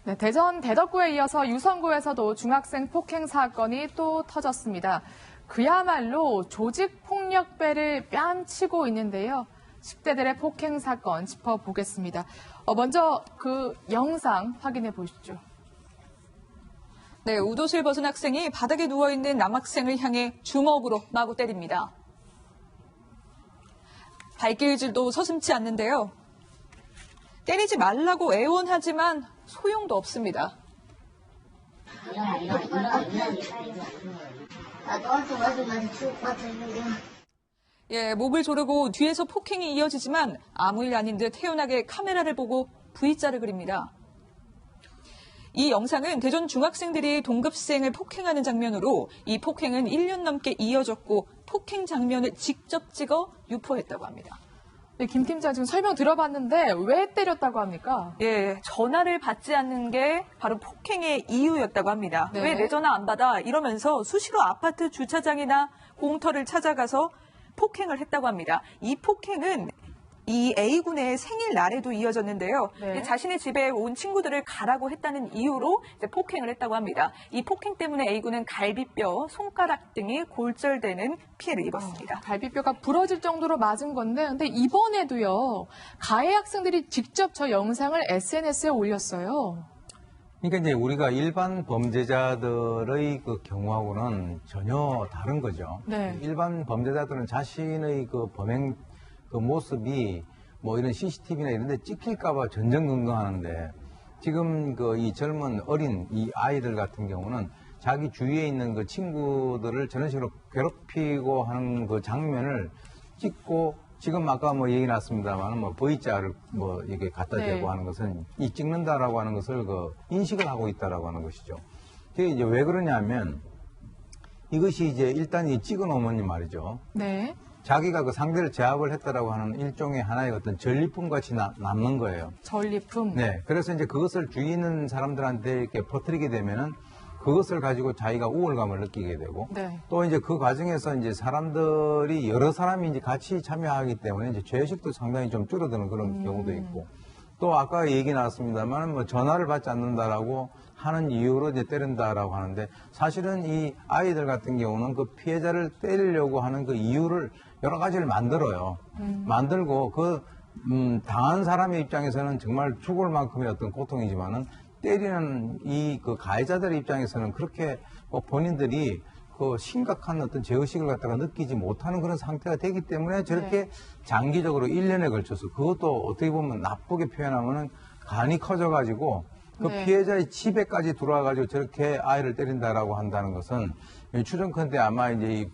네, 대전 대덕구에 이어서 유성구에서도 중학생 폭행 사건이 또 터졌습니다. 그야말로 조직폭력배를 뺨치고 있는데요. 10대들의 폭행 사건 짚어보겠습니다. 먼저 그 영상 확인해 보시죠. 네, 웃옷을 벗은 학생이 바닥에 누워있는 남학생을 향해 주먹으로 마구 때립니다. 발길질도 서슴지 않는데요. 때리지 말라고 애원하지만 소용도 없습니다. 예, 목을 조르고 뒤에서 폭행이 이어지지만 아무 일 아닌 듯 태연하게 카메라를 보고 V자를 그립니다. 이 영상은 대전 중학생들이 동급생을 폭행하는 장면으로 이 폭행은 1년 넘게 이어졌고 폭행 장면을 직접 찍어 유포했다고 합니다. 네, 김 팀장 지금 설명 들어봤는데 왜 때렸다고 합니까? 예, 전화를 받지 않는 게 바로 폭행의 이유였다고 합니다. 네. 왜 내 전화 안 받아? 이러면서 수시로 아파트 주차장이나 공터를 찾아가서 폭행을 했다고 합니다. 이 폭행은 이 A군의 생일날에도 이어졌는데요. 네. 자신의 집에 온 친구들을 가라고 했다는 이유로 이제 폭행을 했다고 합니다. 이 폭행 때문에 A군은 갈비뼈, 손가락 등이 골절되는 피해를 입었습니다. 갈비뼈가 부러질 정도로 맞은 건데, 근데 이번에도요, 가해 학생들이 직접 저 영상을 SNS에 올렸어요. 그러니까 이제 우리가 일반 범죄자들의 그 경우하고는 전혀 다른 거죠. 네. 일반 범죄자들은 자신의 그 범행 그 모습이 뭐 이런 CCTV나 이런 데 찍힐까봐 전전긍긍하는데 지금 그 이 젊은 어린 이 아이들 같은 경우는 자기 주위에 있는 그 친구들을 저런 식으로 괴롭히고 하는 그 장면을 찍고 지금 아까 뭐 얘기 났습니다만 뭐 V자를 뭐 이렇게 갖다 대고 네. 하는 것은 이 찍는다라고 하는 것을 그 인식을 하고 있다라고 하는 것이죠. 그게 이제 왜 그러냐면 이것이 이제 일단 이 찍어 놓으면 말이죠. 네. 자기가 그 상대를 제압을 했다라고 하는 일종의 하나의 어떤 전리품 같이 남는 거예요. 전리품. 네. 그래서 이제 그것을 주위 있는 사람들한테 이렇게 퍼뜨리게 되면은 그것을 가지고 자기가 우월감을 느끼게 되고 네. 또 이제 그 과정에서 이제 사람들이 여러 사람이 이제 같이 참여하기 때문에 이제 죄의식도 상당히 좀 줄어드는 그런 경우도 있고 또 아까 얘기 나왔습니다만 뭐 전화를 받지 않는다라고 하는 이유로 이제 때린다라고 하는데 사실은 이 아이들 같은 경우는 그 피해자를 때리려고 하는 그 이유를 여러 가지를 만들어요. 만들고 그 당한 사람의 입장에서는 정말 죽을 만큼의 어떤 고통이지만은 때리는 이 그 가해자들의 입장에서는 그렇게 뭐 본인들이 그 심각한 어떤 죄의식을 갖다가 느끼지 못하는 그런 상태가 되기 때문에 저렇게 장기적으로 1년에 걸쳐서 그것도 어떻게 보면 나쁘게 표현하면은 간이 커져가지고 그 네. 피해자의 집에까지 들어와가지고 저렇게 아이를 때린다라고 한다는 것은 추정컨대 아마 이제 이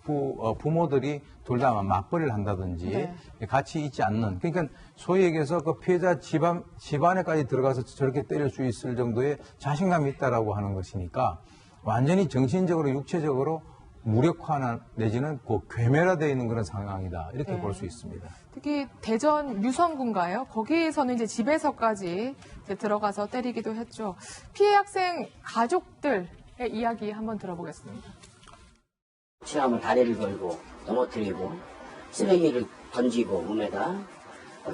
부모들이 둘 다 맞벌이를 한다든지 네. 같이 있지 않는 그러니까 소위 얘기해서 그 피해자 집안에까지 들어가서 저렇게 때릴 수 있을 정도의 자신감이 있다라고 하는 것이니까 완전히 정신적으로 육체적으로 무력화 내지는 그 괴멸화되어 있는 그런 상황이다 이렇게 네. 볼 수 있습니다. 특히 대전 유성군가요? 거기서는 이제 집에서까지 이제 들어가서 때리기도 했죠. 피해 학생 가족들의 이야기 한번 들어보겠습니다. 친하면 다리를 걸고 넘어뜨리고 쓰레기를 던지고 몸에다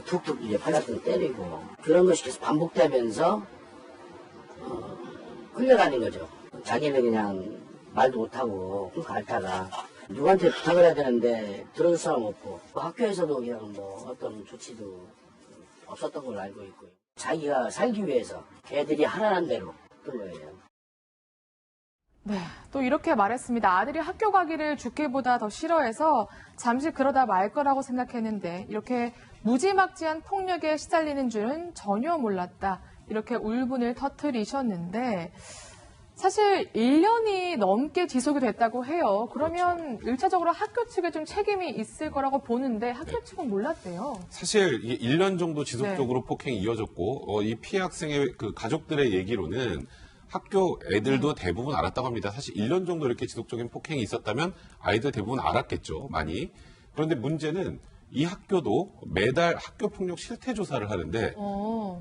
툭툭 이제 팔다리를 때리고 그런 것이 계속 반복되면서 흘려가는 거죠. 자기는 그냥 말도 못하고 앓다가 누구한테 부탁을 해야 되는데 들어줄 사람 없고 학교에서도 그냥 뭐 어떤 조치도 없었던 걸로 알고 있고요. 자기가 살기 위해서 걔들이 하라는 대로 했던 거예요. 네, 또 이렇게 말했습니다. 아들이 학교 가기를 죽기보다 더 싫어해서 잠시 그러다 말 거라고 생각했는데 이렇게 무지막지한 폭력에 시달리는 줄은 전혀 몰랐다. 이렇게 울분을 터뜨리셨는데 사실 1년이 넘게 지속이 됐다고 해요. 그러면 그렇죠. 1차적으로 학교 측에 좀 책임이 있을 거라고 보는데 학교 측은 몰랐대요. 사실 이게 1년 정도 지속적으로 폭행이 이어졌고 이 피해 학생의 그 가족들의 얘기로는 학교 애들도 대부분 알았다고 합니다. 사실 1년 정도 이렇게 지속적인 폭행이 있었다면 아이들 대부분 알았겠죠, 많이. 그런데 문제는 이 학교도 매달 학교 폭력 실태 조사를 하는데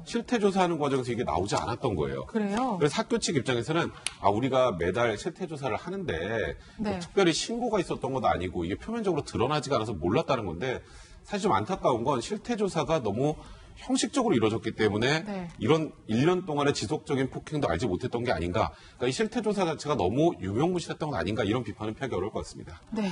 실태 조사하는 과정에서 이게 나오지 않았던 거예요. 그래요? 그래서 학교 측 입장에서는 우리가 매달 실태 조사를 하는데 네. 특별히 신고가 있었던 것도 아니고 이게 표면적으로 드러나지가 않아서 몰랐다는 건데 사실 좀 안타까운 건 실태 조사가 너무 형식적으로 이루어졌기 때문에 네. 이런 1년 동안의 지속적인 폭행도 알지 못했던 게 아닌가. 그러니까 이 실태 조사 자체가 너무 유명무실했던 건 아닌가 이런 비판을 피하기 어려울 것 같습니다. 네.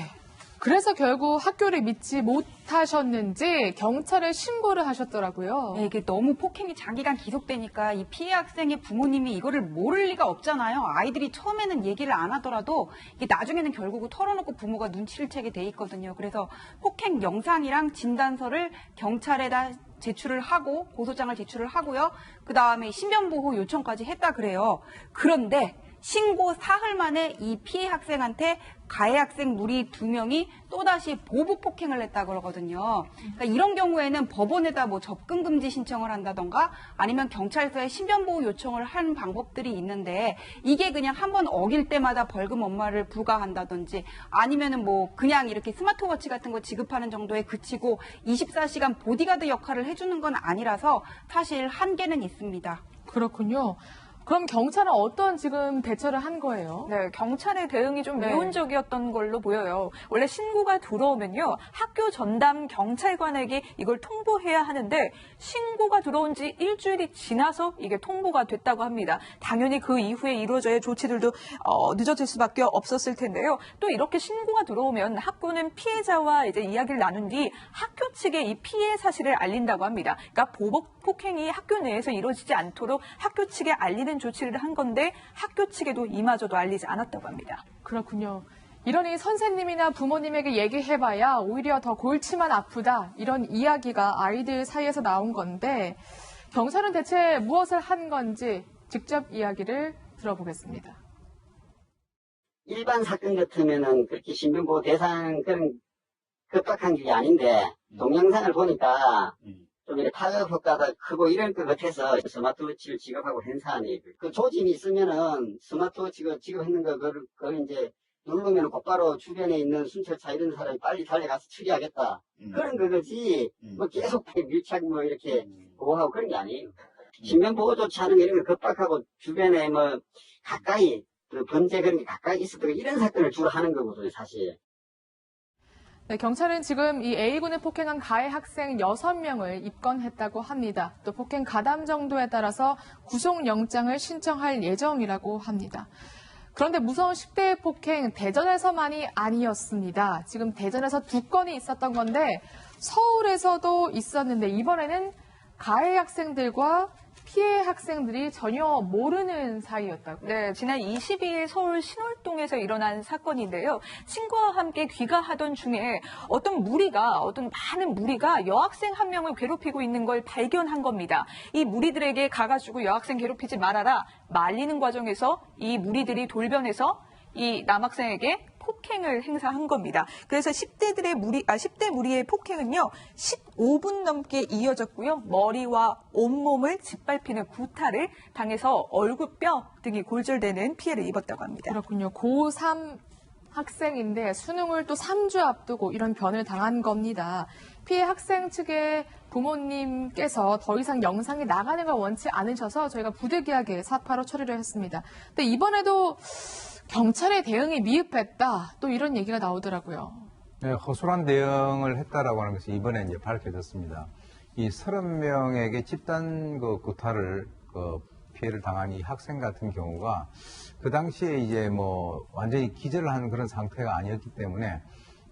그래서 결국 학교를 믿지 못하셨는지 경찰에 신고를 하셨더라고요. 네, 이게 너무 폭행이 장기간 지속되니까 이 피해 학생의 부모님이 이거를 모를 리가 없잖아요. 아이들이 처음에는 얘기를 안 하더라도 이게 나중에는 결국은 털어놓고 부모가 눈치를 채게 돼 있거든요. 그래서 폭행 영상이랑 진단서를 경찰에다 제출을 하고 고소장을 제출을 하고요. 그 다음에 신변보호 요청까지 했다 그래요. 그런데 신고 사흘 만에 이 피해 학생한테 가해 학생 무리 2명이 또다시 보복 폭행을 했다 그러거든요. 그러니까 이런 경우에는 법원에다 뭐 접근 금지 신청을 한다던가 아니면 경찰서에 신변보호 요청을 하는 방법들이 있는데 이게 그냥 한번 어길 때마다 벌금 엄마를 부과한다든지 아니면은 뭐 그냥 이렇게 스마트워치 같은 거 지급하는 정도에 그치고 24시간 보디가드 역할을 해주는 건 아니라서 사실 한계는 있습니다. 그렇군요. 그럼 경찰은 어떤 지금 대처를 한 거예요? 네, 경찰의 대응이 좀 네. 미온적이었던 걸로 보여요. 원래 신고가 들어오면요, 학교 전담 경찰관에게 이걸 통보해야 하는데 신고가 들어온 지 일주일이 지나서 이게 통보가 됐다고 합니다. 당연히 그 이후에 이루어져야 조치들도 늦어질 수밖에 없었을 텐데요. 또 이렇게 신고가 들어오면 학교는 피해자와 이제 이야기를 나눈 뒤 학교 측에 이 피해 사실을 알린다고 합니다. 그러니까 보복 폭행이 학교 내에서 이루어지지 않도록 학교 측에 알리는 조치를 한 건데 학교 측에도 이마저도 알리지 않았다고 합니다. 그렇군요. 이러니 선생님이나 부모님에게 얘기해봐야 오히려 더 골치만 아프다. 이런 이야기가 아이들 사이에서 나온 건데 경찰은 대체 무엇을 한 건지 직접 이야기를 들어보겠습니다. 일반 사건 같으면은 그렇게 신변보호 대상 그런 급박한 게 아닌데 동영상을 보니까 좀 이렇게 타격 효과가 크고 이럴 것 같아서 스마트워치를 지급하고 행사하니 그 조짐이 있으면은 스마트워치가 지급했는 거 그걸 이제 누르면 곧바로 주변에 있는 순찰차 이런 사람이 빨리 달려가서 처리하겠다 그런 거지 뭐 계속 밀착 뭐 이렇게 보호하고 그런 게 아니에요. 신변보호 조치하는 게 이런 거 급박하고 주변에 뭐 가까이 그 범죄 그런 게 가까이 있었던 이런 사건을 주로 하는 거거든요 사실. 네, 경찰은 지금 이 A군을 폭행한 가해 학생 6명을 입건했다고 합니다. 또 폭행 가담 정도에 따라서 구속영장을 신청할 예정이라고 합니다. 그런데 무서운 10대 폭행 대전에서만이 아니었습니다. 지금 대전에서 2건이 있었던 건데 서울에서도 있었는데 이번에는 가해 학생들과 피해 학생들이 전혀 모르는 사이였다고요? 네, 지난 22일 서울 신월동에서 일어난 사건인데요. 친구와 함께 귀가하던 중에 어떤 많은 무리가 여학생 한 명을 괴롭히고 있는 걸 발견한 겁니다. 이 무리들에게 가가지고 여학생 괴롭히지 말아라 말리는 과정에서 이 무리들이 돌변해서 이 남학생에게 폭행을 행사한 겁니다. 그래서 10대 무리의 폭행은요, 15분 넘게 이어졌고요. 머리와 온몸을 짓밟히는 구타를 당해서 얼굴뼈 등이 골절되는 피해를 입었다고 합니다. 그렇군요. 고3 학생인데 수능을 또 3주 앞두고 이런 변을 당한 겁니다. 피해 학생 측의 부모님께서 더 이상 영상이 나가는 걸 원치 않으셔서 저희가 부득이하게 사파로 처리를 했습니다. 근데 이번에도 경찰의 대응이 미흡했다. 또 이런 얘기가 나오더라고요. 네, 허술한 대응을 했다라고 하는 것이 이번에 이제 밝혀졌습니다. 이 30명에게 집단 구타를 피해를 당한 이 학생 같은 경우가 그 당시에 이제 뭐 완전히 기절을 하는 그런 상태가 아니었기 때문에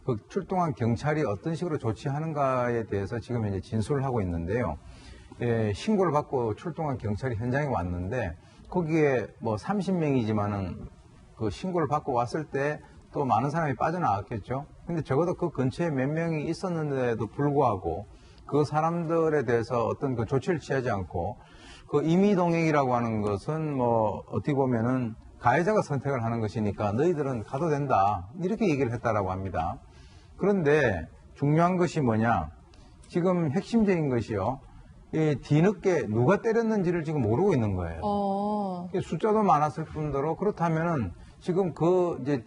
그 출동한 경찰이 어떤 식으로 조치하는가에 대해서 지금 이제 진술을 하고 있는데요. 예, 신고를 받고 출동한 경찰이 현장에 왔는데 거기에 뭐 30명이지만은 그 신고를 받고 왔을 때 또 많은 사람이 빠져나왔겠죠. 근데 적어도 그 근처에 몇 명이 있었는데도 불구하고 그 사람들에 대해서 어떤 그 조치를 취하지 않고 그 임의동행이라고 하는 것은 뭐 어떻게 보면은 가해자가 선택을 하는 것이니까 너희들은 가도 된다. 이렇게 얘기를 했다라고 합니다. 그런데 중요한 것이 뭐냐. 지금 핵심적인 것이요. 이 뒤늦게 누가 때렸는지를 지금 모르고 있는 거예요. 숫자도 많았을 뿐더러 그렇다면은 지금 이제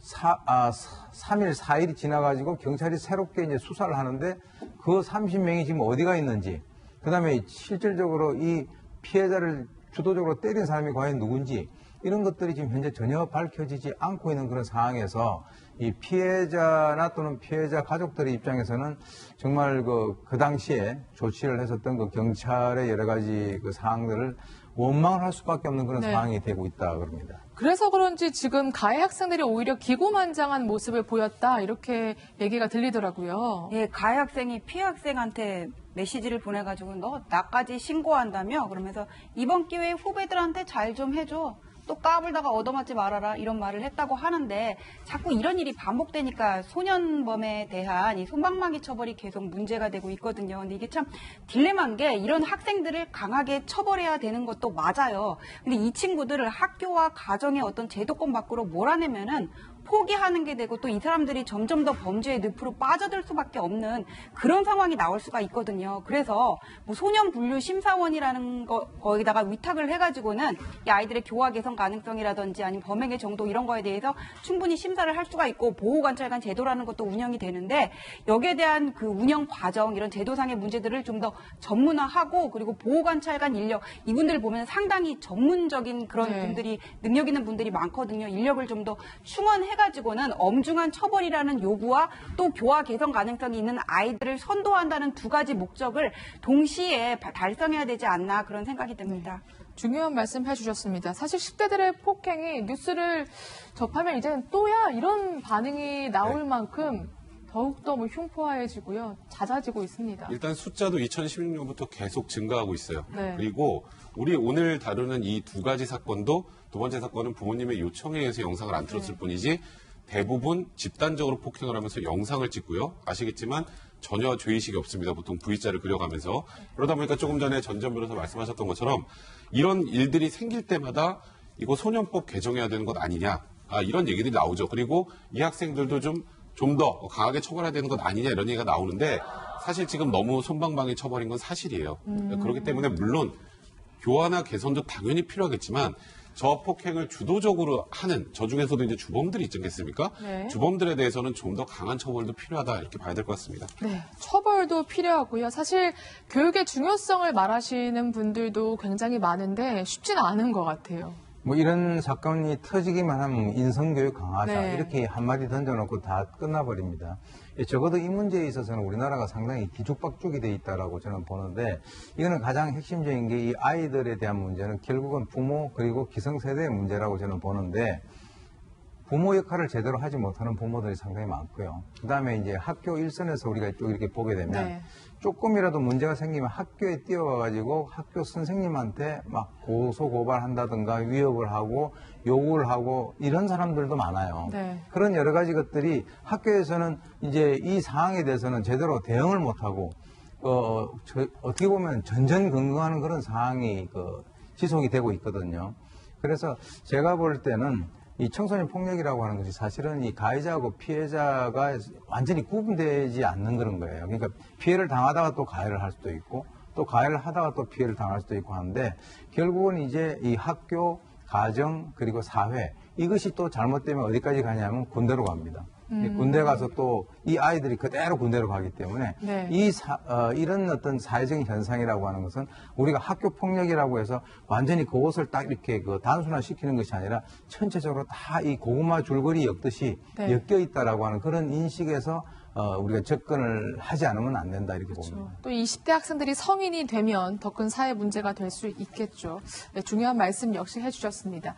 3일, 4일이 지나가지고 경찰이 새롭게 이제 수사를 하는데 그 30명이 지금 어디가 있는지, 그 다음에 실질적으로 이 피해자를 주도적으로 때린 사람이 과연 누군지, 이런 것들이 지금 현재 전혀 밝혀지지 않고 있는 그런 상황에서 이 피해자나 또는 피해자 가족들의 입장에서는 정말 그 당시에 조치를 했었던 그 경찰의 여러 가지 그 사항들을 원망을 할 수밖에 없는 그런 네. 상황이 되고 있다 그럽니다. 그래서 그런지 지금 가해 학생들이 오히려 기고만장한 모습을 보였다 이렇게 얘기가 들리더라고요. 예, 가해 학생이 피해 학생한테 메시지를 보내가지고 너 나까지 신고한다며 그러면서 이번 기회에 후배들한테 잘 좀 해줘. 또 까불다가 얻어맞지 말아라 이런 말을 했다고 하는데 자꾸 이런 일이 반복되니까 소년범에 대한 이 솜방망이 처벌이 계속 문제가 되고 있거든요. 근데 이게 참 딜레마인 게 이런 학생들을 강하게 처벌해야 되는 것도 맞아요. 근데 이 친구들을 학교와 가정의 어떤 제도권 밖으로 몰아내면은 포기하는 게 되고 또 이 사람들이 점점 더 범죄의 늪으로 빠져들 수밖에 없는 그런 상황이 나올 수가 있거든요. 그래서 뭐 소년 분류 심사원이라는 거기다가 위탁을 해가지고는 이 아이들의 교화 개선 가능성이라든지 아니면 범행의 정도 이런 거에 대해서 충분히 심사를 할 수가 있고 보호관찰관 제도라는 것도 운영이 되는데 여기에 대한 그 운영 과정 이런 제도상의 문제들을 좀 더 전문화하고 그리고 보호관찰관 인력 이분들 보면 상당히 전문적인 그런 네. 분들이 능력 있는 분들이 많거든요. 인력을 좀 더 충원해가지고는 엄중한 처벌이라는 요구와 또 교화 개선 가능성이 있는 아이들을 선도한다는 두 가지 목적을 동시에 달성해야 되지 않나 그런 생각이 듭니다. 중요한 말씀 해주셨습니다. 사실 10대들의 폭행이 뉴스를 접하면 이제는 또야 이런 반응이 나올 만큼 더욱더 흉포화해지고요. 잦아지고 있습니다. 일단 숫자도 2016년부터 계속 증가하고 있어요. 네. 그리고 우리 오늘 다루는 이 두 가지 사건도 두 번째 사건은 부모님의 요청에 의해서 영상을 안 틀었을 뿐이지 대부분 집단적으로 폭행을 하면서 영상을 찍고요. 아시겠지만 전혀 죄의식이 없습니다. 보통 V자를 그려가면서. 그러다 보니까 조금 전에 전전 변호사 말씀하셨던 것처럼 이런 일들이 생길 때마다 이거 소년법 개정해야 되는 것 아니냐. 이런 얘기들이 나오죠. 그리고 이 학생들도 좀 더 강하게 처벌해야 되는 것 아니냐 이런 얘기가 나오는데 사실 지금 너무 솜방망이 처벌인 건 사실이에요. 그렇기 때문에 물론 교화나 개선도 당연히 필요하겠지만 저 폭행을 주도적으로 하는 저 중에서도 이제 주범들이 있지 않겠습니까? 네. 주범들에 대해서는 좀 더 강한 처벌도 필요하다 이렇게 봐야 될 것 같습니다. 네, 처벌도 필요하고요. 사실 교육의 중요성을 말하시는 분들도 굉장히 많은데 쉽지는 않은 것 같아요. 뭐 이런 사건이 터지기만 하면 인성교육 강화자 네. 이렇게 한마디 던져놓고 다 끝나버립니다. 적어도 이 문제에 있어서는 우리나라가 상당히 뒤죽박죽이 돼 있다라고 저는 보는데 이거는 가장 핵심적인 게 이 아이들에 대한 문제는 결국은 부모 그리고 기성세대의 문제라고 저는 보는데 부모 역할을 제대로 하지 못하는 부모들이 상당히 많고요. 그다음에 이제 학교 일선에서 우리가 쭉 이렇게 보게 되면 네. 조금이라도 문제가 생기면 학교에 뛰어와가지고 학교 선생님한테 막 고소고발한다든가 위협을 하고 요구를 하고 이런 사람들도 많아요. 네. 그런 여러 가지 것들이 학교에서는 이제 이 상황에 대해서는 제대로 대응을 못하고 어떻게 보면 전전긍긍하는 그런 상황이 지속이 되고 있거든요. 그래서 제가 볼 때는 이 청소년 폭력이라고 하는 것이 사실은 이 가해자하고 피해자가 완전히 구분되지 않는 그런 거예요. 그러니까 피해를 당하다가 또 가해를 할 수도 있고 또 가해를 하다가 또 피해를 당할 수도 있고 하는데 결국은 이제 이 학교, 가정, 그리고 사회 이것이 또 잘못되면 어디까지 가냐면 군대로 갑니다. 군대 가서 또 이 아이들이 그대로 군대로 가기 때문에 네. 이런 어떤 사회적인 현상이라고 하는 것은 우리가 학교 폭력이라고 해서 완전히 그것을 딱 이렇게 단순화시키는 것이 아니라 전체적으로 다 이 고구마 줄거리 엮듯이 네. 엮여 있다라고 하는 그런 인식에서 우리가 접근을 하지 않으면 안 된다 이렇게 봅니다. 또 20대 학생들이 성인이 되면 더 큰 사회 문제가 될 수 있겠죠. 네, 중요한 말씀 역시 해주셨습니다.